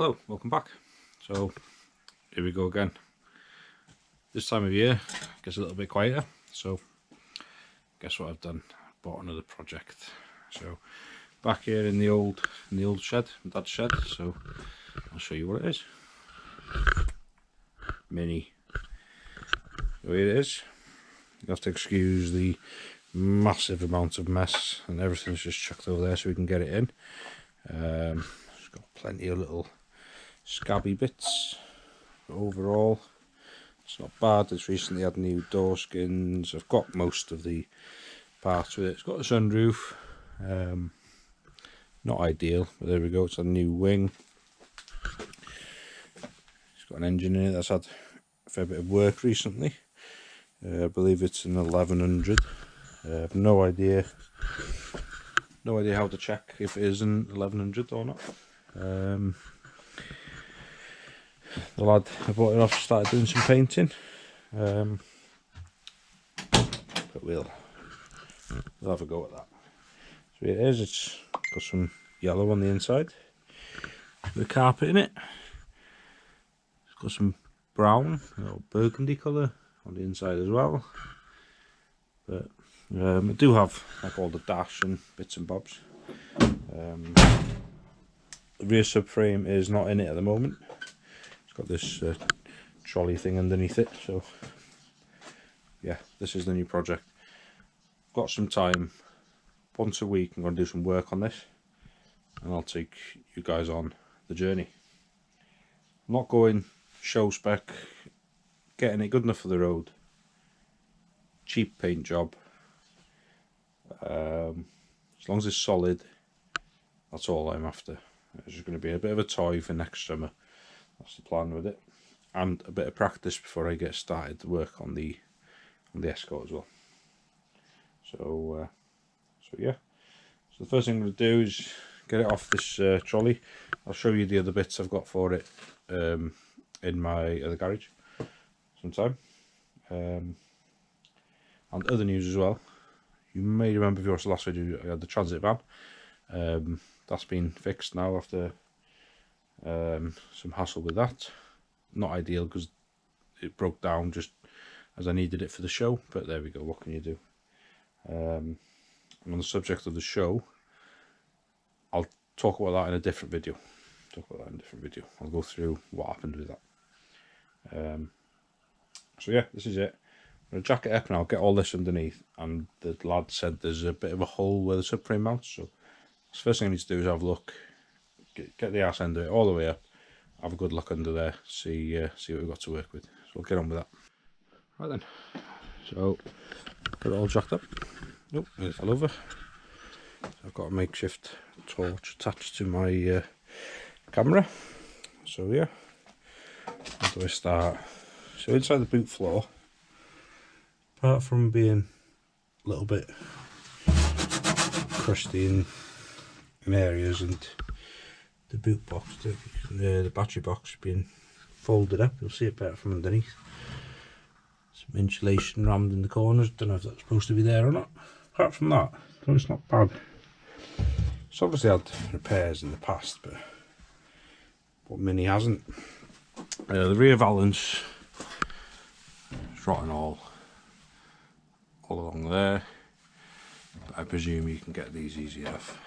Hello, welcome back. So here we go again. This time of year gets a little bit quieter, so guess what I've done? Bought another project. So back here in the old shed, my dad's shed, so I'll show you what it is. Mini. So here it is. You have to excuse the massive amount of mess and everything's just chucked over there so we can get it in. It's got plenty of little scabby bits, but overall it's not bad. It's recently had new door skins. I've got most of the parts with it. It's got a sunroof, not ideal, but there we go. It's a new wing. It's got an engine in it that's had a fair bit of work recently. I believe it's an 1100. I have no idea how to check if it is an 1100 or not. The lad I bought it off started doing some painting, but we'll have a go at that. So here it is. It's got some yellow on the inside, the carpet in it. It's got some brown, a little burgundy colour on the inside as well. But I do have like all the dash and bits and bobs. The rear subframe is not in it at the moment. It's got this trolley thing underneath it, so yeah, this is the new project. Got some time, once a week I'm going to do some work on this and I'll take you guys on the journey. I'm not going show spec, getting it good enough for the road, cheap paint job, as long as it's solid, that's all I'm after. It's just going to be a bit of a toy for next summer. That's the plan with it, and a bit of practice before I get started to work on the Escort as well. So yeah. So the first thing I'm going to do is get it off this trolley. I'll show you the other bits I've got for it in my other garage sometime. And other news as well. You may remember if you watched the last video, I had the transit van. That's been fixed now after some hassle with that. Not ideal because it broke down just as I needed it for the show, but there we go, what can you do? And on the subject of the show, I'll talk about that in a different video. I'll go through what happened with that. So yeah, this is it. I'm going to jack it up and I'll get all this underneath, and the lad said there's a bit of a hole where the subframe mounts, so the first thing I need to do is have a look, get the arse end of it all the way up, have a good look under there, see what we've got to work with. So we'll get on with that. Right then, so got it all jacked up. Nope, it fell over. So I've got a makeshift torch attached to my camera. So yeah, where do I start? So inside the boot floor, apart from being a little bit crusty in areas, and the boot box, the battery box being folded up, you'll see it better from underneath. Some insulation rammed in the corners, don't know if that's supposed to be there or not. Apart from that, it's not bad. It's obviously had repairs in the past, but what Mini hasn't. The rear valance is rotten all along there, but I presume you can get these easy enough.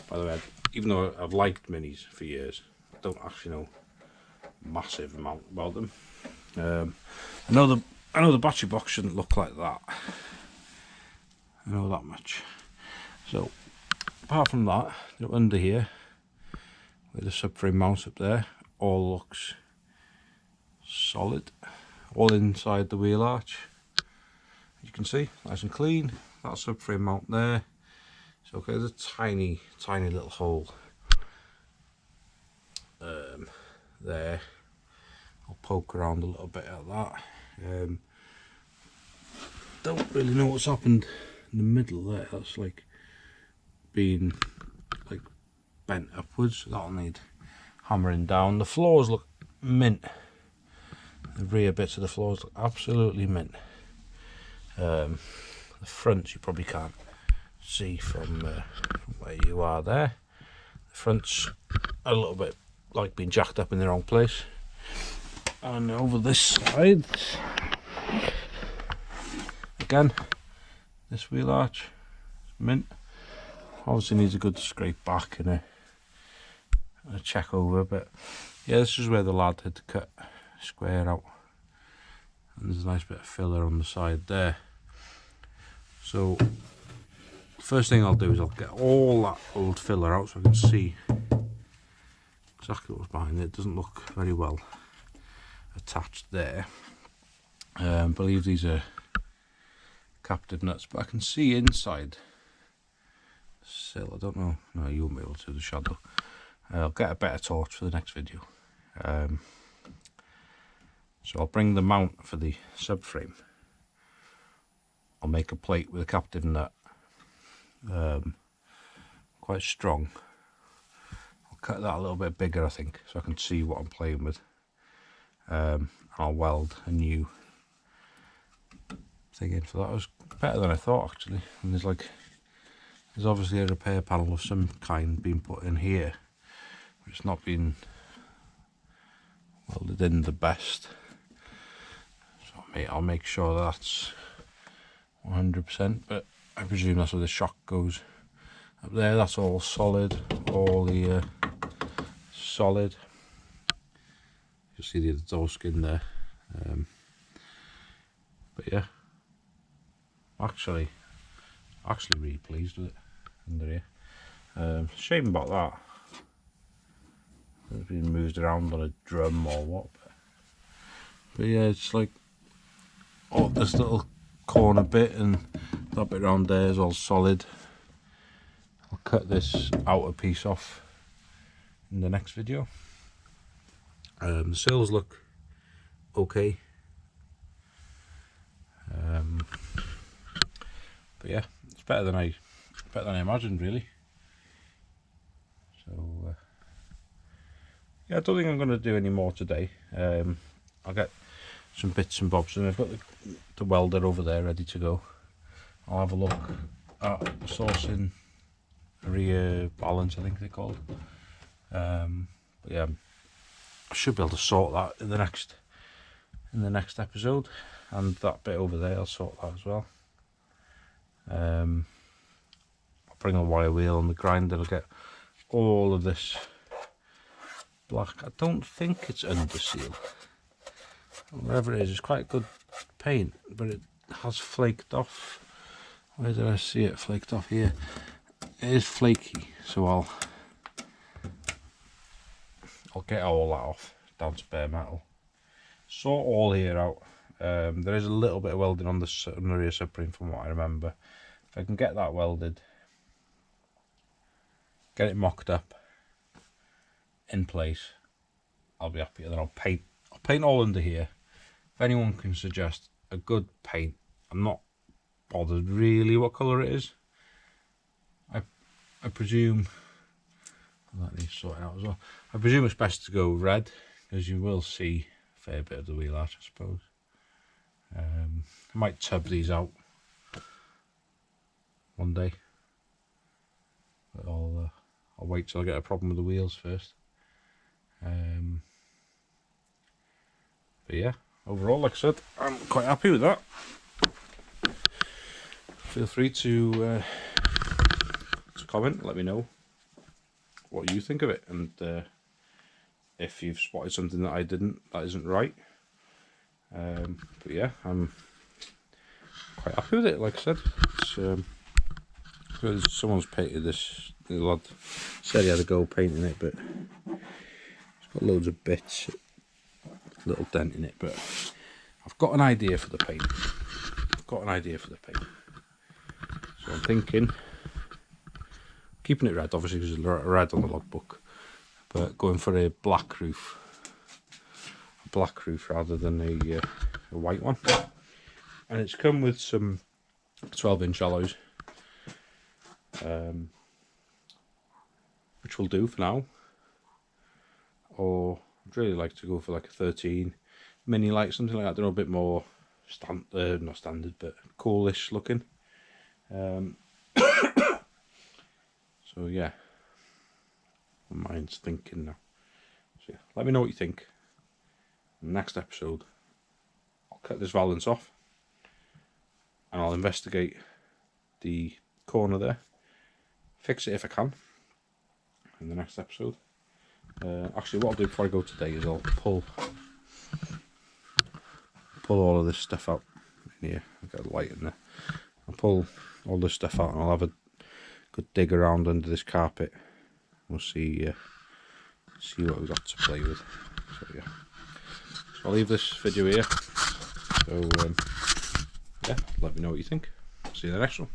By the way, even though I've liked Minis for years, I don't actually know massive amount about them. I know the battery box shouldn't look like that. I know that much. So apart from that, under here, where the subframe mounts up there, all looks solid. All inside the wheel arch, you can see, nice and clean. That subframe mount there. So okay, there's a tiny little hole there. I'll poke around a little bit at that. Don't really know what's happened in the middle there. That's like been like bent upwards. That'll need hammering down. The floors look mint. The rear bits of the floors look absolutely mint. The fronts you probably can't see from where you are there. The front's a little bit like being jacked up in the wrong place. And over this side, again, this wheel arch, mint. Obviously needs a good scrape back and a check over, but yeah, this is where the lad had to cut square out, and there's a nice bit of filler on the side there. So first thing I'll do is I'll get all that old filler out so I can see exactly what's behind it. It doesn't look very well attached there. I believe these are captive nuts, but I can see inside still. I don't know. No, you won't be able to, the shadow. I'll get a better torch for the next video. So I'll bring the mount for the subframe. I'll make a plate with a captive nut, quite strong. I'll cut that a little bit bigger, I think, so I can see what I'm playing with. And I'll weld a new thing in for that. It was better than I thought, actually. And there's obviously a repair panel of some kind being put in here, but it's not been welded in the best. So I'll make sure that's 100%, but I presume that's where the shock goes. Up there, that's all solid, all the solid. You'll see the door skin there. But yeah, actually really pleased with it under here. Shame about that. It's been moved around on a drum or what. But yeah, it's like, oh, this little corner bit and that bit around there is all solid. I'll cut this outer piece off in the next video. The sails look okay. But yeah, it's better than I imagined, really. So yeah, I don't think I'm going to do any more today. I'll get some bits and bobs, and I've got the welder over there ready to go. I'll have a look at the sourcing rear balance, I think they're called. But yeah, I should be able to sort that in the next episode, and that bit over there I'll sort that as well. I'll bring a wire wheel on the grinder. I'll get all of this black. I don't think it's under seal. Whatever it is, it's quite good paint, but it has flaked off. Where did I see it flaked off? Here. It is flaky, so I'll get all that off down to bare metal. Sort all here out. There is a little bit of welding on the rear subframe from what I remember. If I can get that welded, get it mocked up in place, I'll be happy. And then I'll paint all under here. If anyone can suggest a good paint, I'm not bothered really what colour it is. I presume that needs sorting out as well. I presume it's best to go red, because you will see a fair bit of the wheel arch, I suppose. I might tub these out one day, but I'll wait till I get a problem with the wheels first. But yeah, overall, like I said, I'm quite happy with that. Feel free to comment, let me know what you think of it, and if you've spotted something that isn't right. But yeah, I'm quite happy with it. Like I said, it's, someone's painted this. The lad said he had a go painting it, but it's got loads of bits, little dent in it. But I've got an idea for the paint. So I'm thinking, keeping it red, obviously, because there's red on the logbook, but going for a black roof rather than a white one. And it's come with some 12-inch alloys, which will do for now. Or I'd really like to go for like a 13 mini light, something like that. They're a bit more not standard, but coolish looking. So yeah, My mind's thinking now. So yeah, let me know what you think. In the next episode, I'll cut this valance off and I'll investigate the corner there, fix it if I can in the next episode. Actually, what I'll do before I go today is I'll pull all of this stuff out in here. I've got a light in there. I'll pull all this stuff out and I'll have a good dig around under this carpet. We'll see what we've got to play with. So yeah, so I'll leave this video here. So yeah, let me know what you think. See you in the next one.